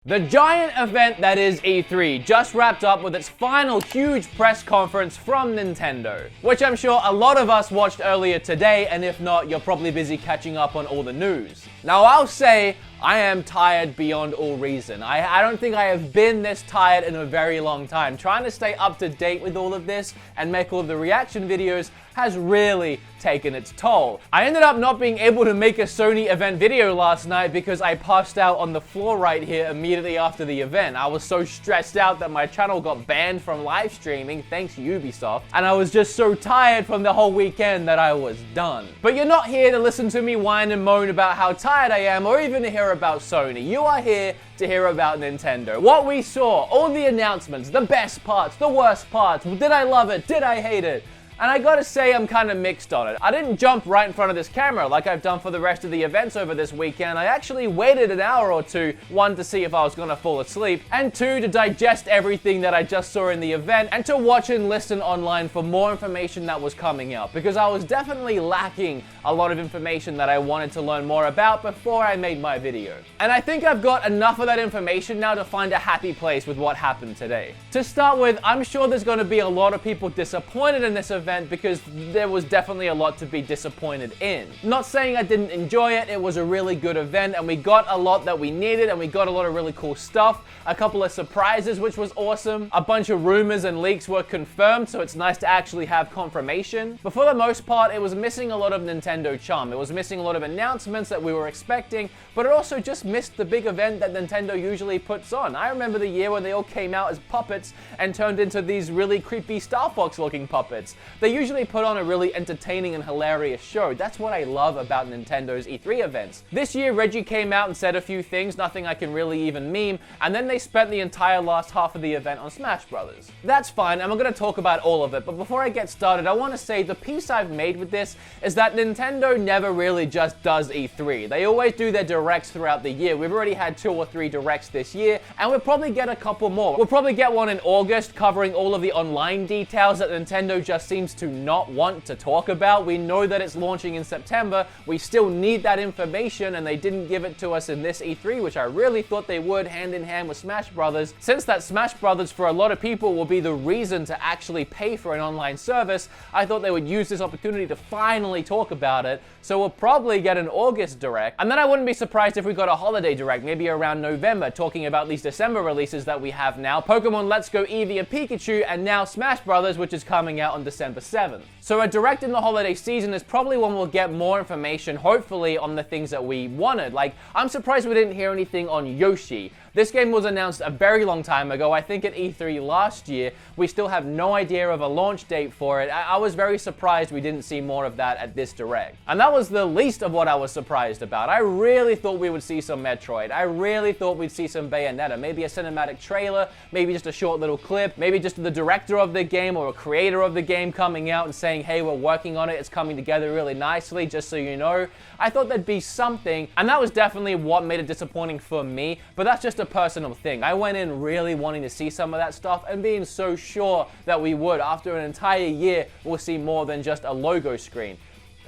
The giant event that is E3 just wrapped up with its final huge press conference from Nintendo, which I'm sure a lot of us watched earlier today, and if not, you're probably busy catching up on all the news. Now, I'll say I am tired beyond all reason. I don't think I have been this tired in a very long time. Trying to stay up to date with all of this and make all of the reaction videos has really taken its toll. I ended up not being able to make a Sony event video last night because I passed out on the floor right here immediately after the event. I was so stressed out that my channel got banned from live streaming, thanks Ubisoft, and I was just so tired from the whole weekend that I was done. But you're not here to listen to me whine and moan about how tired I am or even to hear about Sony. You are here to hear about Nintendo. What we saw, all the announcements, the best parts, the worst parts, did I love it, did I hate it? And I gotta say, I'm kind of mixed on it. I didn't jump right in front of this camera like I've done for the rest of the events over this weekend. I actually waited an hour or two, one, to see if I was gonna fall asleep, and two, to digest everything that I just saw in the event, and to watch and listen online for more information that was coming out, because I was definitely lacking a lot of information that I wanted to learn more about before I made my video. And I think I've got enough of that information now to find a happy place with what happened today. To start with, I'm sure there's gonna be a lot of people disappointed in this event, because there was definitely a lot to be disappointed in. Not saying I didn't enjoy it, it was a really good event and we got a lot that we needed and we got a lot of really cool stuff, a couple of surprises which was awesome, a bunch of rumors and leaks were confirmed, so it's nice to actually have confirmation. But for the most part, it was missing a lot of Nintendo charm. It was missing a lot of announcements that we were expecting, but it also just missed the big event that Nintendo usually puts on. I remember the year when they all came out as puppets and turned into these really creepy Star Fox looking puppets. They usually put on a really entertaining and hilarious show. That's what I love about Nintendo's E3 events. This year, Reggie came out and said a few things, nothing I can really even meme, and then they spent the entire last half of the event on Smash Brothers. That's fine, and I'm gonna talk about all of it, but before I get started, I want to say the piece I've made with this is that Nintendo never really just does E3. They always do their directs throughout the year. We've already had 2 or 3 directs this year, and we'll probably get a couple more. We'll probably get one in August covering all of the online details that Nintendo just seems to not want to talk about. We know that it's launching in September. We still need that information, and they didn't give it to us in this E3, which I really thought they would, hand in hand with Smash Brothers. Since that Smash Brothers for a lot of people will be the reason to actually pay for an online service, I thought they would use this opportunity to finally talk about it. So we'll probably get an August direct, and then I wouldn't be surprised if we got a holiday direct, maybe around November, talking about these December releases that we have now. Pokemon Let's Go Eevee and Pikachu, and now Smash Brothers, which is coming out on December 7th. So a direct in the holiday season is probably when we'll get more information, hopefully, on the things that we wanted. Like, I'm surprised we didn't hear anything on Yoshi. This game was announced a very long time ago, I think at E3 last year. We still have no idea of a launch date for it. I was very surprised we didn't see more of that at this direct. And that was the least of what I was surprised about. I really thought we would see some Metroid. I really thought we'd see some Bayonetta. Maybe a cinematic trailer, maybe just a short little clip, maybe just the director of the game or a creator of the game coming out and saying, hey, we're working on it, it's coming together really nicely, just so you know. I thought there'd be something, and that was definitely what made it disappointing for me, but that's just a personal thing. I went in really wanting to see some of that stuff and being so sure that we would. After an entire year, we'll see more than just a logo screen.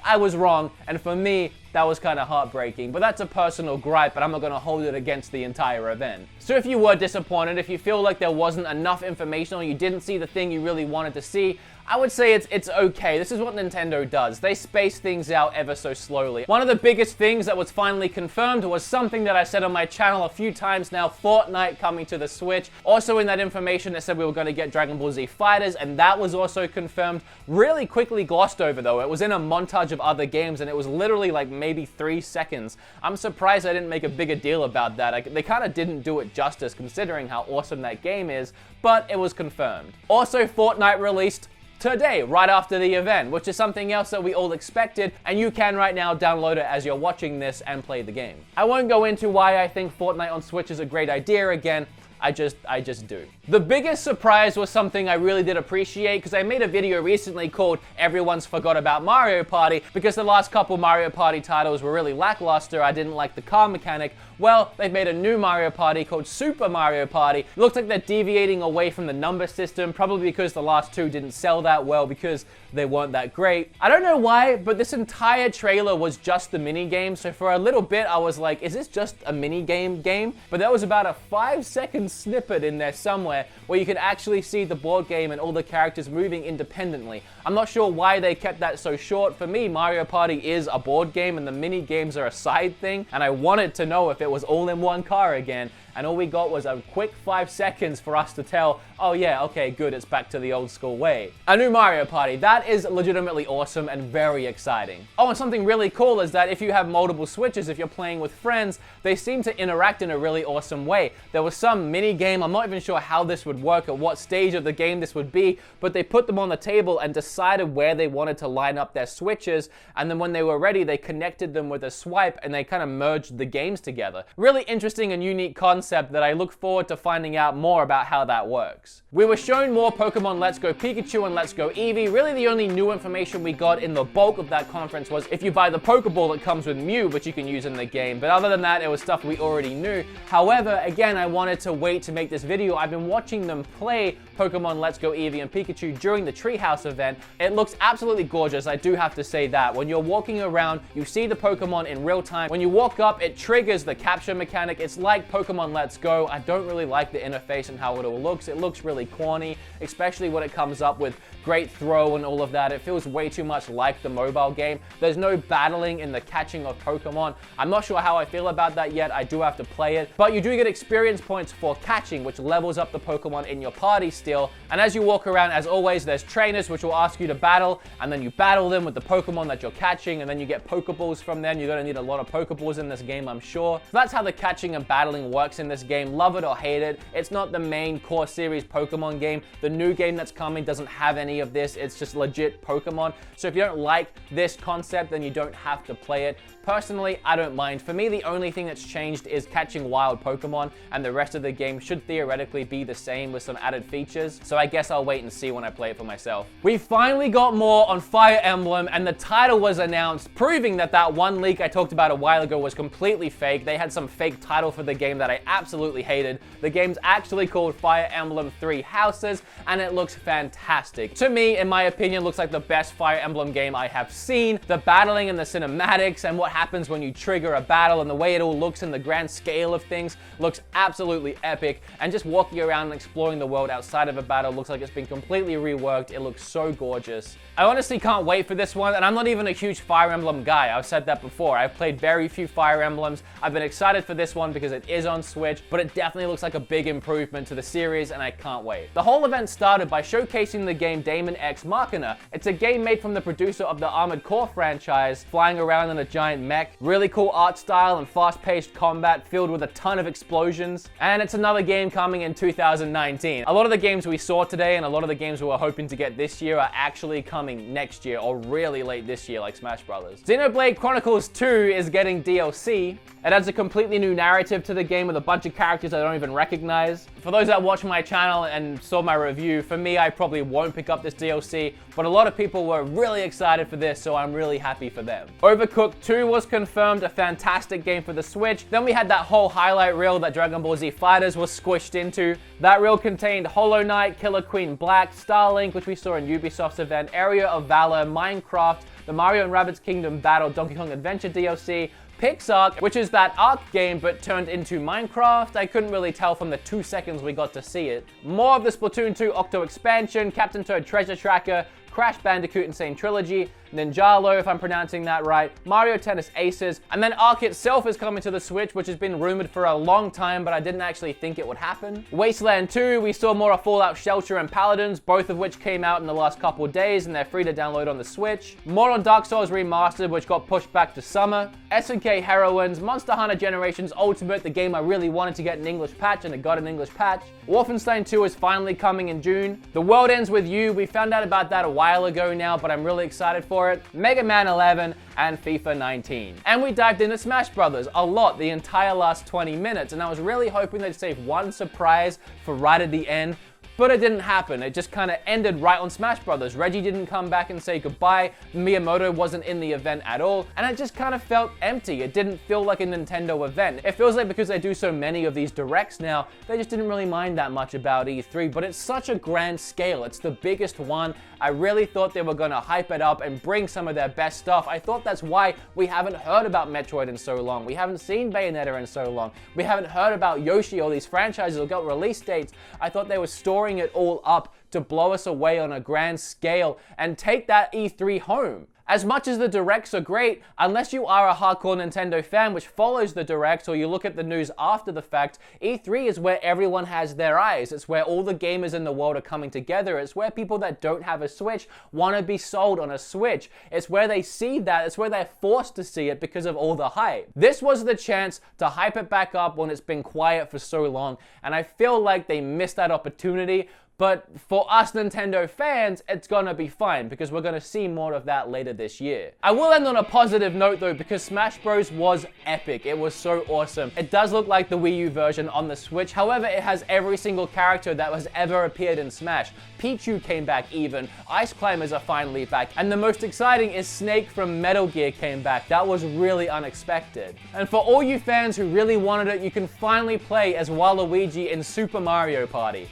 I was wrong, and for me, that was kind of heartbreaking, but that's a personal gripe, but I'm not going to hold it against the entire event. So if you were disappointed, if you feel like there wasn't enough information or you didn't see the thing you really wanted to see, I would say it's okay. This is what Nintendo does. They space things out ever so slowly. One of the biggest things that was finally confirmed was something that I said on my channel a few times now, Fortnite coming to the Switch. Also in that information, it said we were going to get Dragon Ball Z Fighters, and that was also confirmed. Really quickly glossed over though. It was in a montage of other games, and it was literally like maybe 3 seconds. I'm surprised I didn't make a bigger deal about that. They kind of didn't do it justice considering how awesome that game is, but it was confirmed. Also, Fortnite released today, right after the event, which is something else that we all expected, and you can right now download it as you're watching this and play the game. I won't go into why I think Fortnite on Switch is a great idea again. I just do. The biggest surprise was something I really did appreciate, because I made a video recently called Everyone's Forgot About Mario Party, because the last couple Mario Party titles were really lackluster. I didn't like the car mechanic. Well, they've made a new Mario Party called Super Mario Party. It looks like they're deviating away from the number system, probably because the last two didn't sell that well because they weren't that great. I don't know why, but this entire trailer was just the mini game. So for a little bit, I was like, is this just a mini game? But there was about a 5-second snippet in there somewhere where you could actually see the board game and all the characters moving independently. I'm not sure why they kept that so short. For me, Mario Party is a board game and the mini games are a side thing, and I wanted to know if it was all in one car again. And all we got was a quick 5 seconds for us to tell, oh yeah, okay, good, it's back to the old school way. A new Mario Party, that is legitimately awesome and very exciting. Oh, and something really cool is that if you have multiple Switches, if you're playing with friends, they seem to interact in a really awesome way. There was some mini game, I'm not even sure how this would work or what stage of the game this would be, but they put them on the table and decided where they wanted to line up their Switches, and then when they were ready, they connected them with a swipe and they kind of merged the games together. Really interesting and unique concept that I look forward to finding out more about how that works. We were shown more Pokemon Let's Go Pikachu and Let's Go Eevee. Really the only new information we got in the bulk of that conference was if you buy the Pokeball, it comes with Mew, which you can use in the game. But other than that, it was stuff we already knew. However, again, I wanted to wait to make this video. I've been watching them play Pokemon Let's Go Eevee and Pikachu during the Treehouse event. It looks absolutely gorgeous, I do have to say that. When you're walking around, you see the Pokemon in real time. When you walk up, it triggers the capture mechanic. It's like Pokemon Let's Go. I don't really like the interface and how it all looks. It looks really corny, especially when it comes up with great throw and all of that. It feels way too much like the mobile game. There's no battling in the catching of Pokemon. I'm not sure how I feel about that yet. I do have to play it, but you do get experience points for catching, which levels up the Pokemon in your party still. And as you walk around, as always, there's trainers which will ask you to battle, and then you battle them with the Pokemon that you're catching, and then you get Pokeballs from them. You're gonna need a lot of Pokeballs in this game, I'm sure. So that's how the catching and battling works in this game. Love it or hate it. It's not the main core series Pokemon game. The new game that's coming doesn't have any of this. It's just legit Pokemon. So if you don't like this concept, then you don't have to play it. Personally, I don't mind. For me, the only thing that's changed is catching wild Pokemon, and the rest of the game should theoretically be the same with some added features. So I guess I'll wait and see when I play it for myself. We finally got more on Fire Emblem, and the title was announced, proving that that one leak I talked about a while ago was completely fake. They had some fake title for the game that I absolutely hated. The game's actually called Fire Emblem Three Houses, and it looks fantastic. To me, in my opinion, looks like the best Fire Emblem game I have seen. The battling and the cinematics and what happens when you trigger a battle and the way it all looks in the grand scale of things looks absolutely epic. And just walking around and exploring the world outside of a battle looks like it's been completely reworked. It looks so gorgeous. I honestly can't wait for this one, and I'm not even a huge Fire Emblem guy. I've said that before. I've played very few Fire Emblems. I've been excited for this one because it is on Switch, but it definitely looks like a big improvement to the series, and I can't wait. The whole event started by showcasing the game Daemon X Machina. It's a game made from the producer of the Armored Core franchise, flying around in a giant mech. Really cool art style and fast-paced combat filled with a ton of explosions. And it's another game coming in 2019. A lot of the games we saw today and a lot of the games we were hoping to get this year are actually coming next year or really late this year, like Smash Brothers. Xenoblade Chronicles 2 is getting DLC. It adds a completely new narrative to the game with a bunch of characters I don't even recognize. For those that watch my channel and saw my review, for me, I probably won't pick up this DLC, but a lot of people were really excited for this, so I'm really happy for them. Overcooked 2 was confirmed, a fantastic game for the Switch. Then we had that whole highlight reel that Dragon Ball Z Fighters was squished into. That reel contained Hollow Knight, Killer Queen Black, Starlink, which we saw in Ubisoft's event, Area of Valor, Minecraft, the Mario and Rabbids Kingdom Battle Donkey Kong Adventure DLC, Pixark, which is that Ark game but turned into Minecraft. I couldn't really tell from the 2 seconds we got to see it. More of the Splatoon 2 Octo expansion, Captain Toad Treasure Tracker, Crash Bandicoot Insane Trilogy, Ninjalo, if I'm pronouncing that right, Mario Tennis Aces, and then Ark itself is coming to the Switch, which has been rumored for a long time, but I didn't actually think it would happen. Wasteland 2, we saw more of Fallout Shelter and Paladins, both of which came out in the last couple of days, and they're free to download on the Switch. More on Dark Souls Remastered, which got pushed back to summer. SNK Heroines, Monster Hunter Generations Ultimate, the game I really wanted to get an English patch, and it got an English patch. Wolfenstein 2 is finally coming in June. The World Ends With You, we found out about that a while while ago now, but I'm really excited for it. Mega Man 11 and FIFA 19. And we dived into Smash Brothers a lot the entire last 20 minutes, and I was really hoping they'd save one surprise for right at the end. But it didn't happen. It just kind of ended right on Smash Brothers. Reggie didn't come back and say goodbye. Miyamoto wasn't in the event at all. And it just kind of felt empty. It didn't feel like a Nintendo event. It feels like because they do so many of these directs now, they just didn't really mind that much about E3. But it's such a grand scale. It's the biggest one. I really thought they were going to hype it up and bring some of their best stuff. I thought that's why we haven't heard about Metroid in so long. We haven't seen Bayonetta in so long. We haven't heard about Yoshi or these franchises that got release dates. I thought they were storing it all up to blow us away on a grand scale and take that E3 home. As much as the directs are great, unless you are a hardcore Nintendo fan which follows the directs or you look at the news after the fact, E3 is where everyone has their eyes. It's where all the gamers in the world are coming together. It's where people that don't have a Switch want to be sold on a Switch. It's where they see that. It's where they're forced to see it because of all the hype. This was the chance to hype it back up when it's been quiet for so long, and I feel like they missed that opportunity. But for us Nintendo fans, it's gonna be fine because we're gonna see more of that later this year. I will end on a positive note though, because Smash Bros was epic. It was so awesome. It does look like the Wii U version on the Switch. However, it has every single character that has ever appeared in Smash. Pichu came back even. Ice Climbers are finally back. And the most exciting is Snake from Metal Gear came back. That was really unexpected. And for all you fans who really wanted it, you can finally play as Waluigi in Super Mario Party.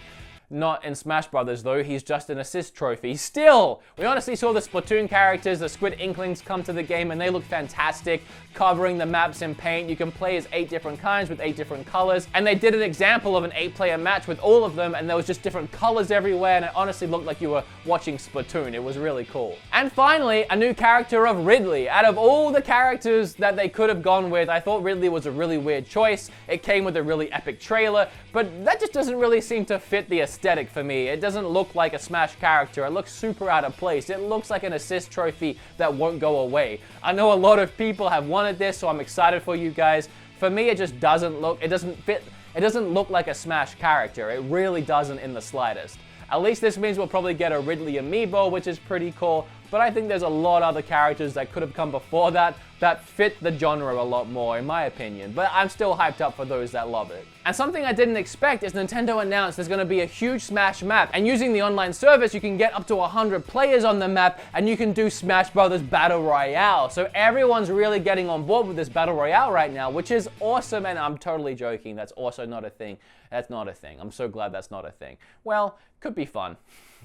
Not in Smash Brothers though, he's just an assist trophy. Still, we honestly saw the Splatoon characters, the Squid Inklings come to the game and they look fantastic, covering the maps in paint. You can play as 8 different kinds with 8 different colors, and they did an example of an 8-player match with all of them and there was just different colors everywhere and it honestly looked like you were watching Splatoon. It was really cool. And finally, a new character of Ridley. Out of all the characters that they could have gone with, I thought Ridley was a really weird choice. It came with a really epic trailer, but that just doesn't really seem to fit the aesthetic for me. It doesn't look like a Smash character. It looks super out of place. It looks like an assist trophy that won't go away. I know a lot of people have wanted this, so I'm excited for you guys. For me, it just doesn't look, it doesn't fit, it doesn't look like a Smash character. It really doesn't in the slightest. At least this means we'll probably get a Ridley amiibo, which is pretty cool, but I think there's a lot of other characters that could have come before that fit the genre a lot more, in my opinion. But I'm still hyped up for those that love it. And something I didn't expect is Nintendo announced there's going to be a huge Smash map, and using the online service, you can get up to 100 players on the map, and you can do Smash Brothers Battle Royale. So everyone's really getting on board with this Battle Royale right now, which is awesome, and I'm totally joking. That's also not a thing. That's not a thing. I'm so glad that's not a thing. Well, could be fun.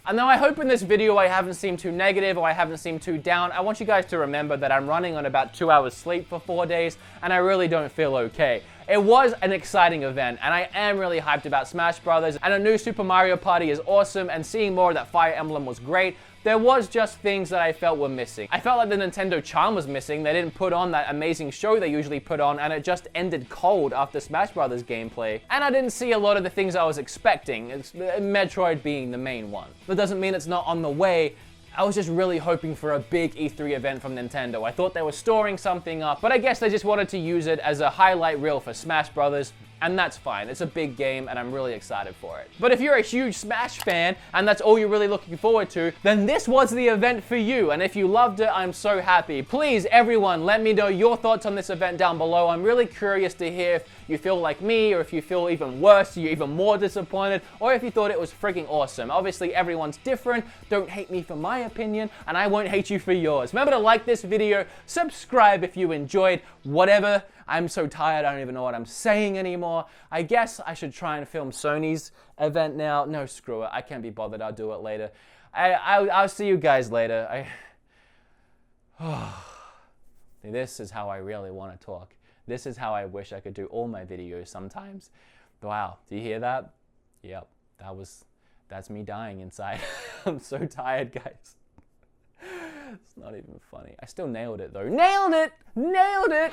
And now I hope in this video I haven't seemed too negative or I haven't seemed too down. I want you guys to remember that I'm running on about 2 hours sleep for 4 days and I really don't feel okay. It was an exciting event and I am really hyped about Smash Brothers, and a new Super Mario Party is awesome, and seeing more of that Fire Emblem was great. There was just things that I felt were missing. I felt like the Nintendo charm was missing. They didn't put on that amazing show they usually put on, and it just ended cold after Smash Brothers gameplay. And I didn't see a lot of the things I was expecting, Metroid being the main one. That doesn't mean it's not on the way. I was just really hoping for a big E3 event from Nintendo. I thought they were storing something up, but I guess they just wanted to use it as a highlight reel for Smash Brothers. And that's fine. It's a big game and I'm really excited for it. But if you're a huge Smash fan and that's all you're really looking forward to, then this was the event for you. And if you loved it, I'm so happy. Please, everyone, let me know your thoughts on this event down below. I'm really curious to hear if you feel like me, or if you feel even worse, you're even more disappointed, or if you thought it was freaking awesome. Obviously, everyone's different. Don't hate me for my opinion, and I won't hate you for yours. Remember to like this video, subscribe if you enjoyed, whatever. I'm so tired, I don't even know what I'm saying anymore. I guess I should try and film Sony's event now. No, screw it. I can't be bothered. I'll do it later. I'll see you guys later. This is how I really want to talk. This is how I wish I could do all my videos sometimes. Wow, do you hear that? Yep, that's me dying inside. I'm so tired, guys. It's not even funny. I still nailed it though. Nailed it! Nailed it!